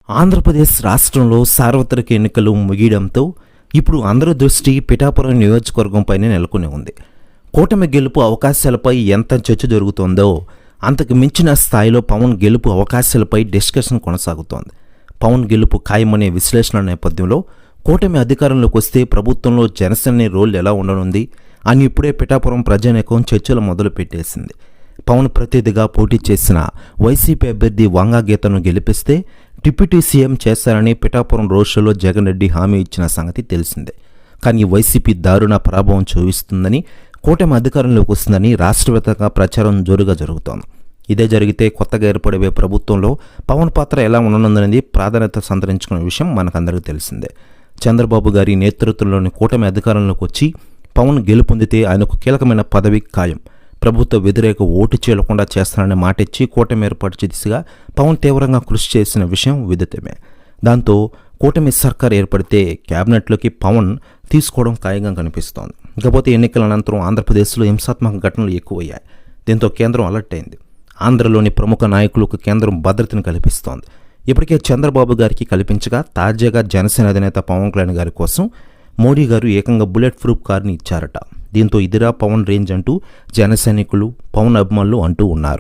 ఆంధ్రప్రదేశ్ రాష్ట్రంలో సార్వత్రిక ఎన్నికలు ముగియడంతో ఇప్పుడు అందరి దృష్టి పిఠాపురం నియోజకవర్గంపైనే నెలకొని ఉంది. కూటమి గెలుపు అవకాశాలపై ఎంత చర్చ జరుగుతోందో అంతకు మించిన స్థాయిలో పవన్ గెలుపు అవకాశాలపై డిస్కషన్ కొనసాగుతోంది. పవన్ గెలుపు ఖాయమనే విశ్లేషణ నేపథ్యంలో కూటమి అధికారంలోకి వస్తే ప్రభుత్వంలో జనసేన రోల్ ఎలా ఉండనుంది అని ఇప్పుడే పిఠాపురం ప్రజానీకం చర్చలు మొదలుపెట్టేసింది. పవన్ ప్రతినిధిగా పోటీ చేసిన వైసీపీ అభ్యర్థి వంగా గీతను గెలిపిస్తే డిప్యూటీ సీఎం చేస్తారని పిఠాపురం రోడ్ షోలో జగన్ రెడ్డి హామీ ఇచ్చిన సంగతి తెలిసిందే. కానీ వైసీపీ దారుణ పరాభవం చూపిస్తుందని, కూటమి అధికారంలోకి వస్తుందని రాష్ట్రవ్యాప్తంగా ప్రచారం జోరుగా జరుగుతోంది. ఇదే జరిగితే కొత్తగా ఏర్పడే ప్రభుత్వంలో పవన్ పాత్ర ఎలా ఉండనుందనేది ప్రాధాన్యత సంతరించుకున్న విషయం మనకందరికీ తెలిసిందే. చంద్రబాబు గారి నేతృత్వంలోని కూటమి అధికారంలోకి వచ్చి పవన్ గెలుపొందితే ఆయనకు కీలకమైన పదవి ఖాయం. ప్రభుత్వ వ్యతిరేక ఓటు చేయకుండా చేస్తానని మాటిచ్చి కూటమి ఏర్పాటు దిశగా పవన్ తీవ్రంగా కృషి చేసిన విషయం విదితమే. దాంతో కూటమి సర్కార్ ఏర్పడితే క్యాబినెట్లోకి పవన్ తీసుకోవడం ఖాయంగా కనిపిస్తోంది. ఇకపోతే ఎన్నికల అనంతరం ఆంధ్రప్రదేశ్లో హింసాత్మక ఘటనలు ఎక్కువయ్యాయి. దీంతో కేంద్రం అలర్ట్ అయింది. ఆంధ్రలోని ప్రముఖ నాయకులకు కేంద్రం భద్రతను కల్పిస్తోంది. ఇప్పటికే చంద్రబాబు గారికి కల్పించగా తాజాగా జనసేన అధినేత పవన్ కళ్యాణ్ గారి కోసం మోడీ గారు ఏకంగా బుల్లెట్ ప్రూఫ్ కారుని ఇచ్చారట. దీంతో ఇదిరా పవన్ రేంజ్ అంటూ జన సైనికులు, పవన్ అభిమానులు అంటూ ఉన్నారు.